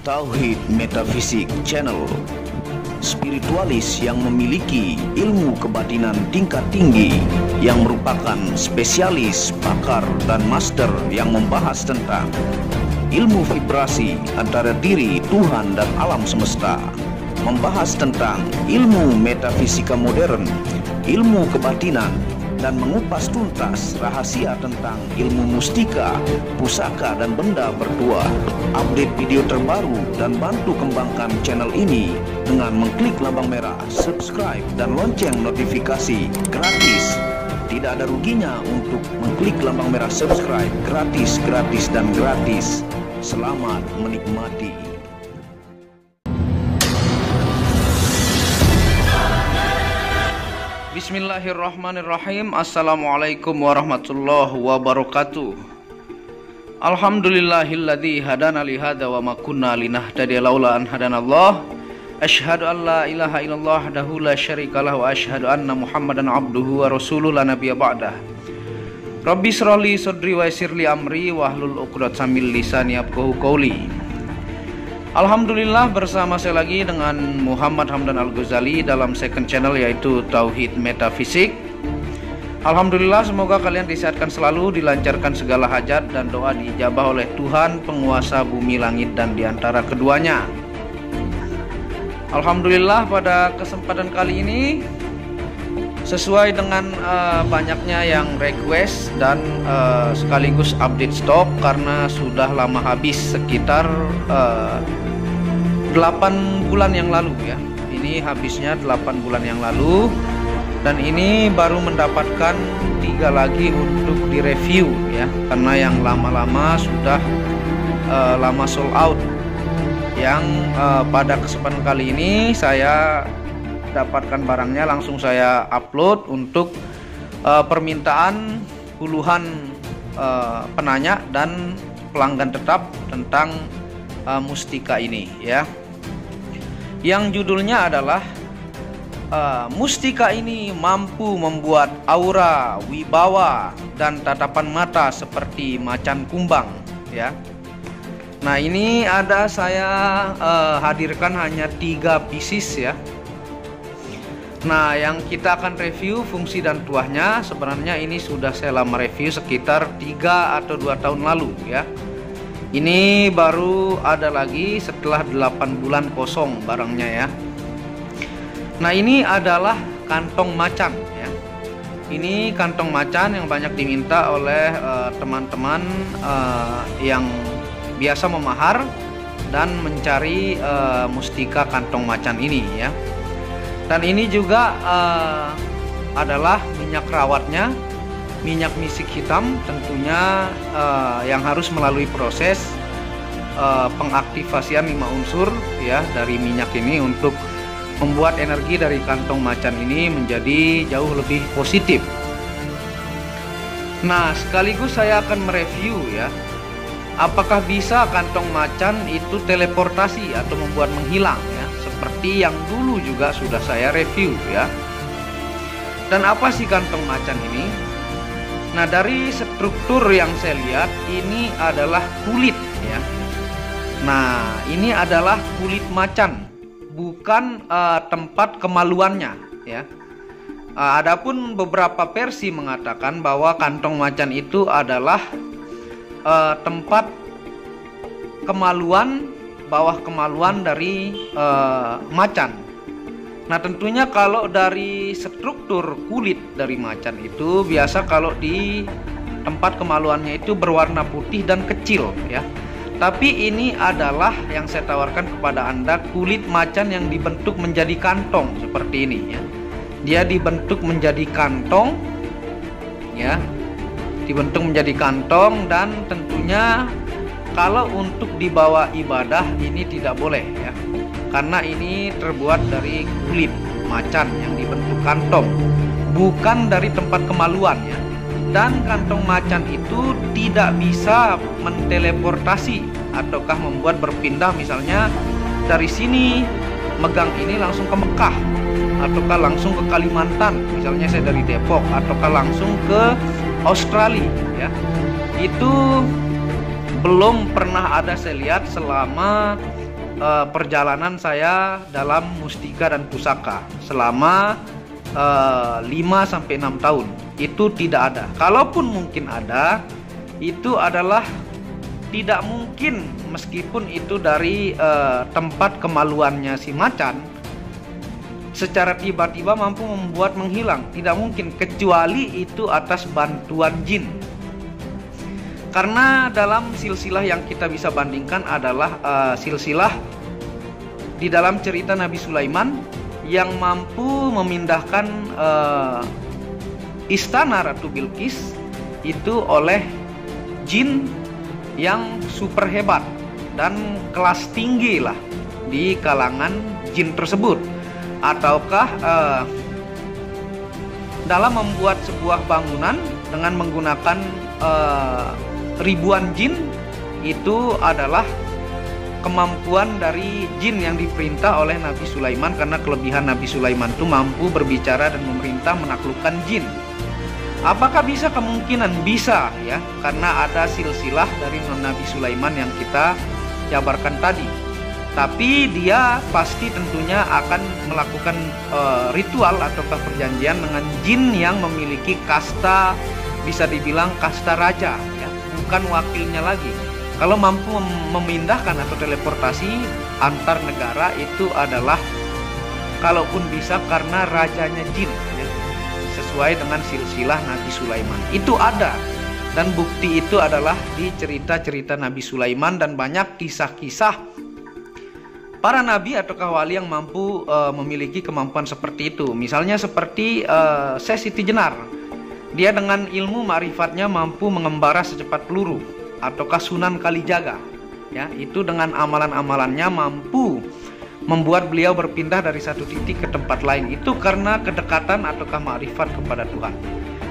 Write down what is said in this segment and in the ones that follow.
Tauhid Metafisik Channel, spiritualis yang memiliki ilmu kebatinan tingkat tinggi, yang merupakan spesialis, pakar, dan master yang membahas tentang ilmu vibrasi antara diri, Tuhan, dan alam semesta, membahas tentang ilmu metafisika modern, ilmu kebatinan, dan mengupas tuntas rahasia tentang ilmu mustika, pusaka, dan benda berdua. Update video terbaru dan bantu kembangkan channel ini dengan mengklik lambang merah subscribe dan lonceng notifikasi gratis. Tidak ada ruginya untuk mengklik lambang merah subscribe, gratis, dan gratis. Selamat menikmati. Bismillahirrahmanirrahim. Assalamualaikum warahmatullahi wabarakatuh. Alhamdulillahilladzi hadana li hadza wa ma kunna linahtadiya laula an hadanallah. Asyhadu an la ilaha illallah wahdahu la syarikalah wa asyhadu anna Muhammadan abduhu wa rasuluhu la nabiyya ba'dah. Rabbi shrah li sadri wa yassir li amri wahlul 'uqdatam min lisani yafqahu qawli. Alhamdulillah, bersama saya lagi dengan Muhammad Hamdan Al-Ghazali dalam second channel, yaitu Tauhid Metafisik. Alhamdulillah, semoga kalian disehatkan selalu, dilancarkan segala hajat, dan doa diijabah oleh Tuhan penguasa bumi langit dan diantara keduanya. Alhamdulillah, pada kesempatan kali ini sesuai dengan banyaknya yang request dan sekaligus update stok, karena sudah lama habis, sekitar 8 bulan yang lalu ya. Ini habisnya 8 bulan yang lalu, dan ini baru mendapatkan 3 lagi untuk direview ya, karena yang lama-lama sudah lama sold out. Yang pada kesempatan kali ini saya dapatkan barangnya, langsung saya upload untuk permintaan puluhan penanya dan pelanggan tetap tentang mustika ini ya, yang judulnya adalah mustika ini mampu membuat aura, wibawa, dan tatapan mata seperti macan kumbang ya. Nah, ini ada saya hadirkan hanya 3 pieces ya. Nah, yang kita akan review fungsi dan tuahnya, sebenarnya ini sudah saya lama review, sekitar 3 atau 2 tahun lalu ya. Ini baru ada lagi setelah 8 bulan kosong barangnya ya. Nah, ini adalah kantong macan ya. Ini kantong macan yang banyak diminta oleh teman-teman yang biasa memahar dan mencari mustika kantong macan ini ya. Dan ini juga adalah minyak rawatnya, minyak misik hitam tentunya, yang harus melalui proses pengaktifasian 5 unsur ya dari minyak ini untuk membuat energi dari kantong macan ini menjadi jauh lebih positif. Nah, sekaligus saya akan mereview ya, apakah bisa kantong macan itu teleportasi atau membuat menghilang ya, seperti yang dulu juga sudah saya review ya. Dan apa sih kantong macan ini? Nah, dari struktur yang saya lihat, ini adalah kulit ya. Nah, ini adalah kulit macan, bukan tempat kemaluannya ya. Adapun beberapa versi mengatakan bahwa kantong macan itu adalah tempat kemaluan, bawah kemaluan dari macan. Nah, tentunya kalau dari struktur kulit dari macan itu, biasa kalau di tempat kemaluannya itu berwarna putih dan kecil ya. Tapi ini adalah yang saya tawarkan kepada Anda, kulit macan yang dibentuk menjadi kantong seperti ini ya. Dia dibentuk menjadi kantong ya. Dibentuk menjadi kantong, dan tentunya kalau untuk dibawa ibadah ini tidak boleh ya, karena ini terbuat dari kulit macan yang dibentuk kantong, bukan dari tempat kemaluan ya. Dan kantong macan itu tidak bisa menteleportasi ataukah membuat berpindah, misalnya dari sini megang ini langsung ke Mekah, ataukah langsung ke Kalimantan, misalnya saya dari Depok, ataukah langsung ke Australia ya. Itu belum pernah ada saya lihat selama perjalanan saya dalam mustika dan pusaka selama 5-6 tahun. Itu tidak ada. Kalaupun mungkin ada, itu adalah tidak mungkin, meskipun itu dari tempat kemaluannya si macan, secara tiba-tiba mampu membuat menghilang. Tidak mungkin, kecuali itu atas bantuan jin. Karena dalam silsilah yang kita bisa bandingkan adalah silsilah di dalam cerita Nabi Sulaiman yang mampu memindahkan istana Ratu Bilqis itu oleh jin yang super hebat dan kelas tinggi lah di kalangan jin tersebut. Ataukah dalam membuat sebuah bangunan dengan menggunakan ribuan jin, itu adalah kemampuan dari jin yang diperintah oleh Nabi Sulaiman, karena kelebihan Nabi Sulaiman itu mampu berbicara dan memerintah menaklukkan jin. Apakah bisa? Kemungkinan bisa ya, karena ada silsilah dari Nabi Sulaiman yang kita jabarkan tadi. Tapi dia pasti tentunya akan melakukan ritual ataukah perjanjian dengan jin yang memiliki kasta, bisa dibilang kasta raja ya, bukan wakilnya lagi. Kalau mampu memindahkan atau teleportasi antar negara, itu adalah kalaupun bisa karena rajanya jin ya, sesuai dengan silsilah Nabi Sulaiman. Itu ada, dan bukti itu adalah di cerita-cerita Nabi Sulaiman, dan banyak kisah-kisah para nabi atau wali yang mampu memiliki kemampuan seperti itu. Misalnya seperti Syekh Siti Jenar, dia dengan ilmu ma'rifatnya mampu mengembara secepat peluru, ataukah Sunan Kalijaga ya, itu dengan amalan-amalannya mampu membuat beliau berpindah dari satu titik ke tempat lain. Itu karena kedekatan ataukah ma'rifat kepada Tuhan.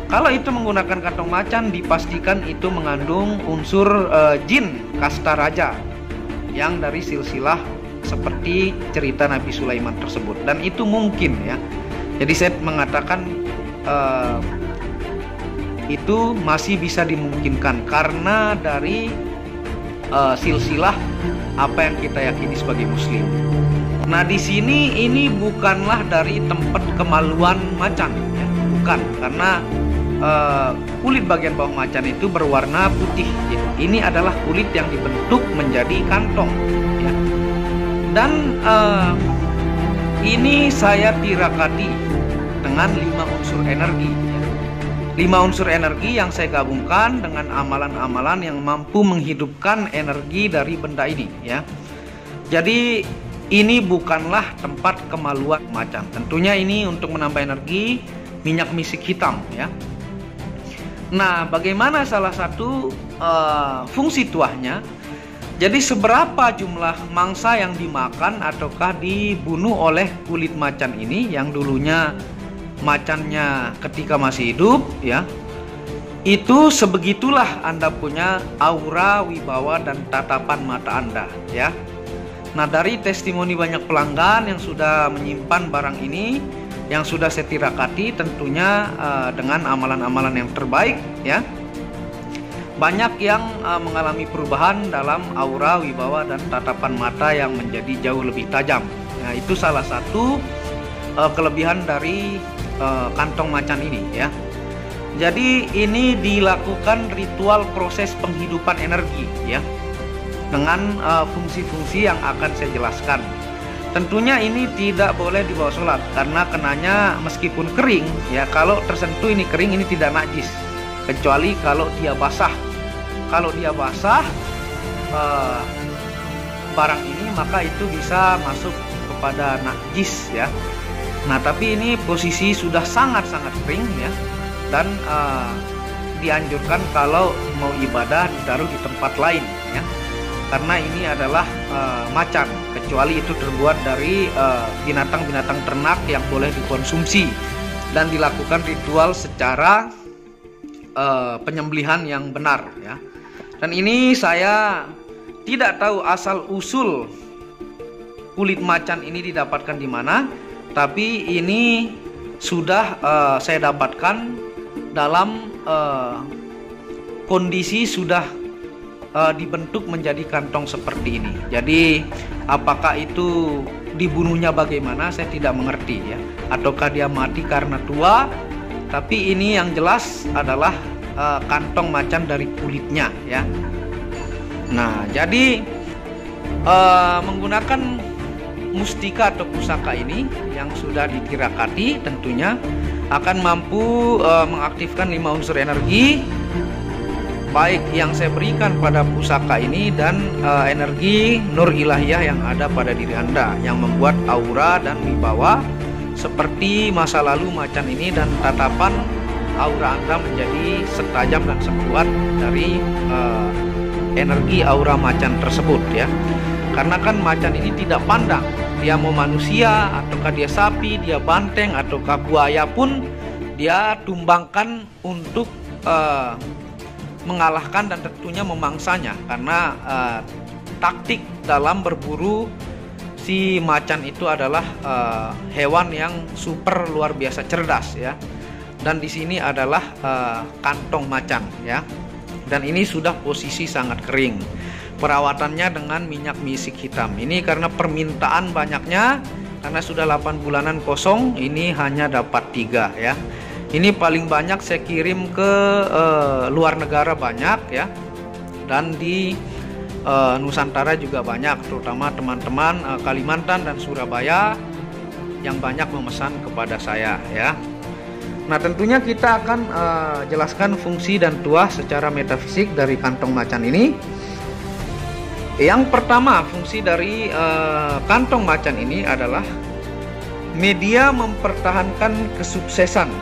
Kalau itu menggunakan kantong macan, dipastikan itu mengandung unsur jin kasta raja yang dari silsilah seperti cerita Nabi Sulaiman tersebut, dan itu mungkin ya. Jadi saya mengatakan itu masih bisa dimungkinkan karena dari silsilah apa yang kita yakini sebagai muslim. Nah, di sini ini bukanlah dari tempat kemaluan macan ya, bukan, karena kulit bagian bawah macan itu berwarna putih ya. Ini adalah kulit yang dibentuk menjadi kantong ya. Dan ini saya tirakati dengan 5 unsur energi ya. 5 unsur energi yang saya gabungkan dengan amalan-amalan yang mampu menghidupkan energi dari benda ini ya. Jadi ini bukanlah tempat kemaluan macan. Tentunya ini untuk menambah energi minyak misik hitam ya. Nah, bagaimana salah satu fungsi tuahnya? Jadi seberapa jumlah mangsa yang dimakan ataukah dibunuh oleh kulit macan ini, yang dulunya macannya ketika masih hidup ya, itu sebegitulah Anda punya aura, wibawa, dan tatapan mata Anda ya. Nah, dari testimoni banyak pelanggan yang sudah menyimpan barang ini, yang sudah saya tirakati tentunya dengan amalan-amalan yang terbaik ya, banyak yang mengalami perubahan dalam aura, wibawa, dan tatapan mata yang menjadi jauh lebih tajam. Nah, itu salah satu kelebihan dari kantong macan ini ya. Jadi ini dilakukan ritual proses penghidupan energi ya, dengan fungsi-fungsi yang akan saya jelaskan. Tentunya ini tidak boleh dibawa sholat karena kenanya meskipun kering ya, kalau tersentuh ini kering, ini tidak najis, kecuali kalau dia basah. Kalau dia basah barang ini, maka itu bisa masuk kepada najis ya. Nah, tapi ini posisi sudah sangat-sangat kering ya, dan dianjurkan kalau mau ibadah ditaruh di tempat lain ya, karena ini adalah macan, kecuali itu terbuat dari binatang-binatang ternak yang boleh dikonsumsi dan dilakukan ritual secara penyembelihan yang benar ya. Dan ini saya tidak tahu asal usul kulit macan ini didapatkan di mana, tapi ini sudah saya dapatkan dalam kondisi sudah dibentuk menjadi kantong seperti ini. Jadi Apakah itu dibunuhnya bagaimana saya tidak mengerti ya, ataukah dia mati karena tua. Tapi ini yang jelas adalah kantong macan dari kulitnya ya. Nah, jadi menggunakan mustika atau pusaka ini yang sudah ditirakati tentunya akan mampu mengaktifkan 5 unsur energi, baik yang saya berikan pada pusaka ini dan energi nur ilahiyah yang ada pada diri Anda, yang membuat aura dan wibawa seperti masa lalu macan ini, dan tatapan aura Anda menjadi setajam dan sekuat dari energi aura macan tersebut ya. Karena kan macan ini tidak pandang, dia mau manusia ataukah dia sapi, dia banteng ataukah buaya pun dia tumbangkan untuk mengalahkan dan tentunya memangsanya. Karena taktik dalam berburu si macan itu adalah hewan yang super luar biasa cerdas ya. Dan di sini adalah kantong macan ya. Dan ini sudah posisi sangat kering. Perawatannya dengan minyak misik hitam. Ini karena permintaan banyaknya, karena sudah 8 bulanan kosong, ini hanya dapat 3 ya. Ini paling banyak saya kirim ke luar negara banyak ya. Dan di Nusantara juga banyak, terutama teman-teman Kalimantan dan Surabaya yang banyak memesan kepada saya ya. Nah, tentunya kita akan jelaskan fungsi dan tuah secara metafisik dari kantong macan ini. Yang pertama, fungsi dari kantong macan ini adalah media mempertahankan kesuksesan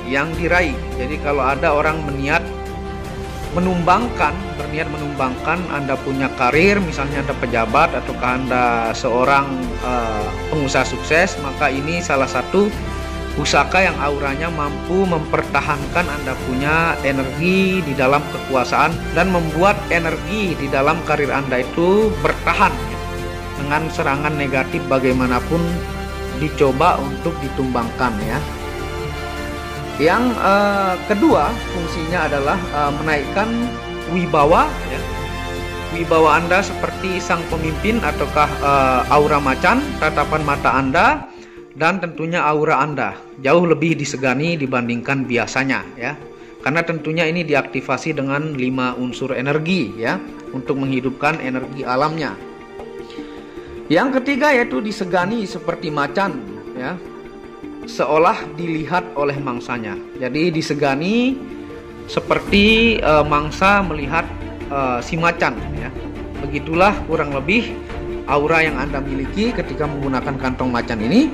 yang diraih. Jadi kalau ada orang berniat menumbangkan Anda punya karir, misalnya Anda pejabat ataukah Anda seorang pengusaha sukses, maka ini salah satu pusaka yang auranya mampu mempertahankan Anda punya energi di dalam kekuasaan dan membuat energi di dalam karir Anda itu bertahan dengan serangan negatif bagaimanapun dicoba untuk ditumbangkan ya. Yang kedua, fungsinya adalah menaikkan wibawa ya. Wibawa Anda seperti sang pemimpin ataukah aura macan, tatapan mata Anda dan tentunya aura Anda jauh lebih disegani dibandingkan biasanya ya. Karena tentunya ini diaktifasi dengan 5 unsur energi ya, untuk menghidupkan energi alamnya. Yang ketiga yaitu disegani seperti macan ya, seolah dilihat oleh mangsanya. Jadi disegani seperti mangsa melihat si macan ya. Begitulah kurang lebih aura yang Anda miliki ketika menggunakan kantong macan ini.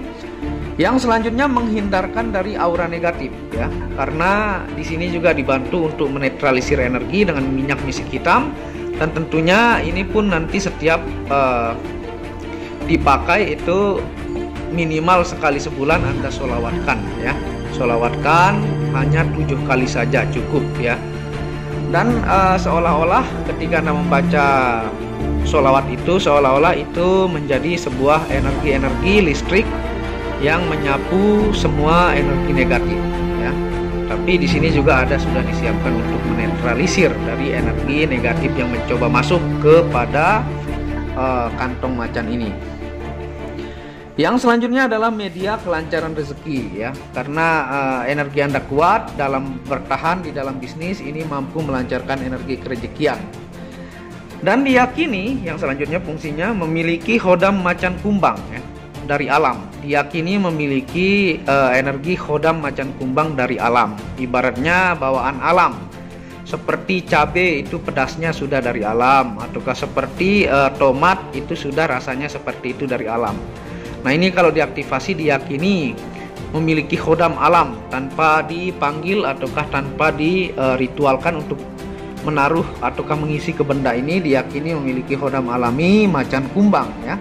Yang selanjutnya menghindarkan dari aura negatif ya, karena di sini juga dibantu untuk menetralisir energi dengan minyak misik hitam. Dan tentunya ini pun nanti setiap dipakai itu minimal sekali sebulan Anda sholawatkan ya. Sholawatkan hanya 7 kali saja cukup ya. Dan seolah-olah ketika Anda membaca sholawat itu, seolah-olah itu menjadi sebuah energi-energi listrik yang menyapu semua energi negatif ya. Tapi di sini juga ada sudah disiapkan untuk menetralisir dari energi negatif yang mencoba masuk kepada kantong macan ini. Yang selanjutnya adalah media kelancaran rezeki ya. Karena energi Anda kuat dalam bertahan di dalam bisnis, ini mampu melancarkan energi kerezekian. Dan diyakini yang selanjutnya fungsinya memiliki khodam macan kumbang ya, dari alam. Diyakini memiliki energi khodam macan kumbang dari alam. Ibaratnya bawaan alam. Seperti cabai itu pedasnya sudah dari alam, ataukah seperti tomat itu sudah rasanya seperti itu dari alam. Nah, ini kalau diaktifasi diyakini memiliki khodam alam tanpa dipanggil ataukah tanpa diritualkan untuk menaruh ataukah mengisi ke benda ini, diyakini memiliki khodam alami macan kumbang ya.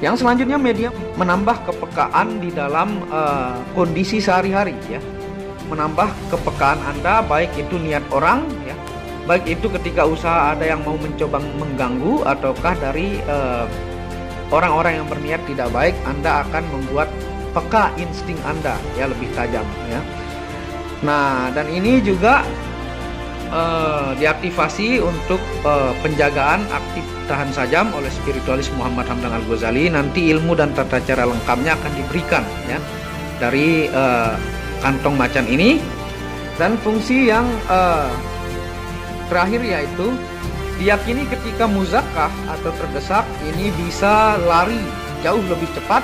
Yang selanjutnya media menambah kepekaan di dalam kondisi sehari-hari ya. Menambah kepekaan Anda, baik itu niat orang ya, baik itu ketika usaha ada yang mau mencoba mengganggu ataukah dari orang-orang yang berniat tidak baik, Anda akan membuat peka insting Anda ya, lebih tajam ya. Nah, dan ini juga diaktifasi untuk penjagaan aktif tahan sajam oleh spiritualis Muhammad Hamdan Al-Ghazali. Nanti ilmu dan tata cara lengkapnya akan diberikan ya dari kantong macan ini. Dan fungsi yang terakhir yaitu diyakini ketika muzakkah atau terdesak ini bisa lari jauh lebih cepat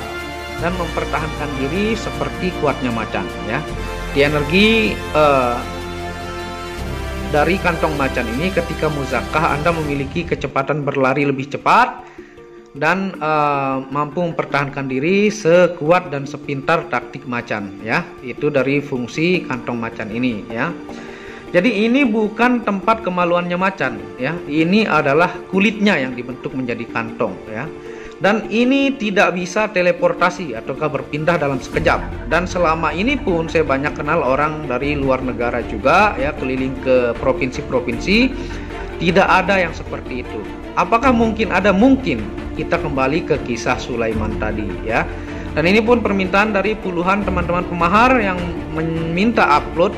dan mempertahankan diri seperti kuatnya macan ya. Di energi dari kantong macan ini ketika muzakkah Anda memiliki kecepatan berlari lebih cepat dan mampu mempertahankan diri sekuat dan sepintar taktik macan ya. Itu dari fungsi kantong macan ini ya. Jadi ini bukan tempat kemaluannya macan ya. Ini adalah kulitnya yang dibentuk menjadi kantong ya. Dan ini tidak bisa teleportasi ataukah berpindah dalam sekejap. Dan selama ini pun saya banyak kenal orang dari luar negara juga ya, keliling ke provinsi-provinsi, tidak ada yang seperti itu. Apakah mungkin ada? Mungkin. Kita kembali ke kisah Sulaiman tadi ya. Dan ini pun permintaan dari puluhan teman-teman pemahar yang meminta upload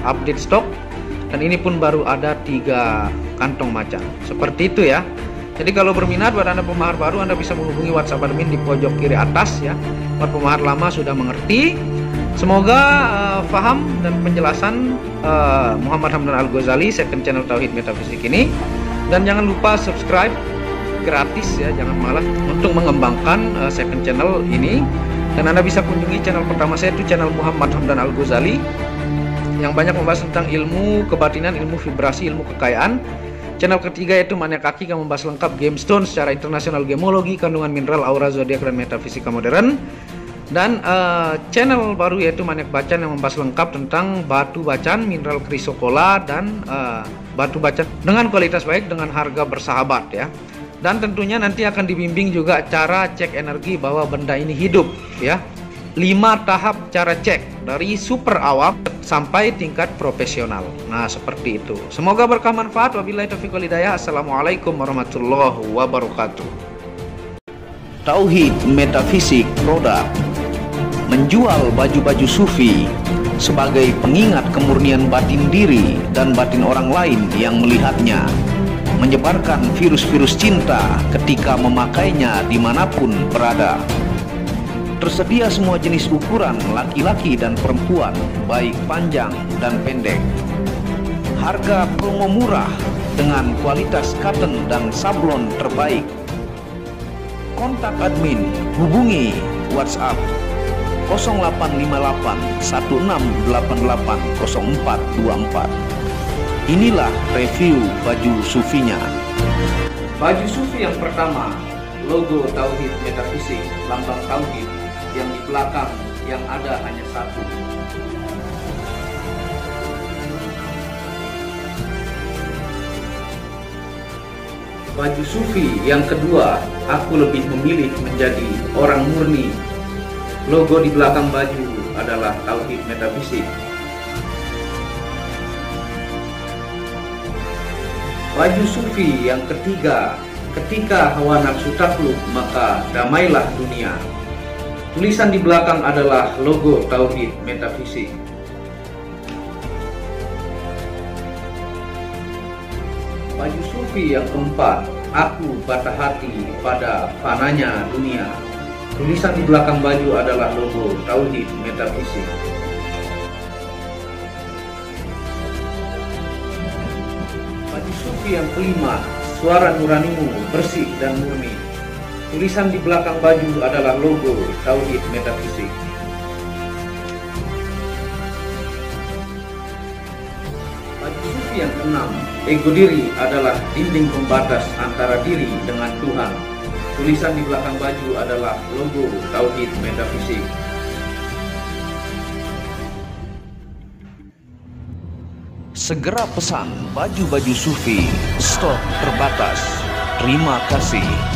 update stok. Dan ini pun baru ada 3 kantong macan. Seperti itu ya. Jadi kalau berminat buat Anda pemahar baru, Anda bisa menghubungi WhatsApp admin di pojok kiri atas ya. Buat pemahar lama sudah mengerti. Semoga paham dan penjelasan Muhammad Hamdan Al-Ghazali second channel Tauhid Metafisik ini. Dan jangan lupa subscribe gratis ya, jangan malas untuk mengembangkan second channel ini. Dan Anda bisa kunjungi channel pertama saya, itu channel Muhammad Hamdan Al-Ghazali, yang banyak membahas tentang ilmu kebatinan, ilmu vibrasi, ilmu kekayaan. Channel ketiga yaitu Maniak Kaki yang membahas lengkap gemstone secara internasional, gemologi, kandungan mineral, aura, zodiak, dan metafisika modern. Dan channel baru yaitu Maniak Bacan yang membahas lengkap tentang batu bacan, mineral krisokola, dan batu bacan dengan kualitas baik dengan harga bersahabat ya. Dan tentunya nanti akan dibimbing juga cara cek energi bahwa benda ini hidup ya. 5 tahap cara cek dari super awam sampai tingkat profesional. Nah, seperti itu. Semoga berkah manfaat. Wabillahi taufiq wal hidayah. Assalamualaikum warahmatullahi wabarakatuh. Tauhid Metafisik Produk menjual baju-baju sufi sebagai pengingat kemurnian batin diri dan batin orang lain yang melihatnya, menyebarkan virus-virus cinta ketika memakainya dimanapun berada. Tersedia semua jenis ukuran laki-laki dan perempuan, baik panjang dan pendek. Harga promo murah dengan kualitas cotton dan sablon terbaik. Kontak admin, hubungi WhatsApp 0858 1688 0424. Inilah review baju sufinya. Baju sufi yang pertama, logo Tauhid Metafisik, lambang Tauhid, yang di belakang yang ada hanya satu. Baju sufi yang kedua, aku lebih memilih menjadi orang murni. Logo di belakang baju adalah Tauhid Metafisik. Baju sufi yang ketiga, ketika hawa nafsu takluk maka damailah dunia. Tulisan di belakang adalah logo Tauhid Metafisik. Baju sufi yang keempat, aku patah hati pada fananya dunia. Tulisan di belakang baju adalah logo Tauhid Metafisik. Baju sufi yang kelima, suara nuranimu bersih dan murni. Tulisan di belakang baju adalah logo Tauhid Metafisik. Baju sufi yang keenam, ego diri adalah dinding pembatas antara diri dengan Tuhan. Tulisan di belakang baju adalah logo Tauhid Metafisik. Segera pesan baju-baju sufi, stok terbatas. Terima kasih.